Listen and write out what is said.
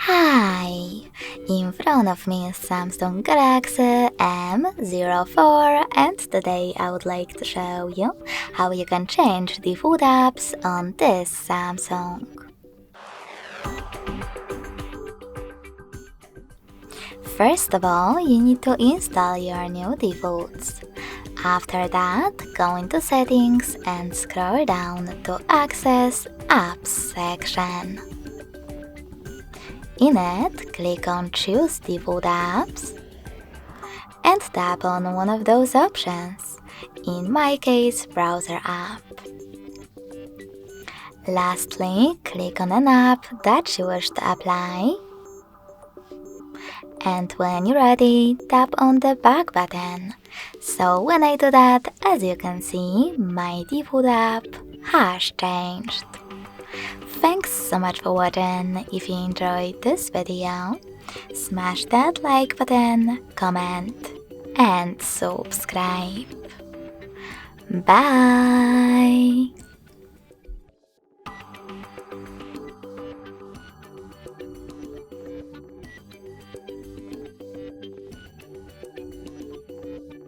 Hi! In front of me is Samsung Galaxy M04 and today I would like to show you how you can change default apps on this Samsung. First of all, you need to install your new defaults. After that, go into Settings and scroll down to Access Apps section. In it, click on Choose Default Apps and tap on one of those options, in my case, Browser app. Lastly, click on an app that you wish to apply. And when you're ready, tap on the back button. So when I do that, as you can see, my default app has changed. Thanks so much for watching. If you enjoyed this video, smash that like button, comment, and subscribe. Bye!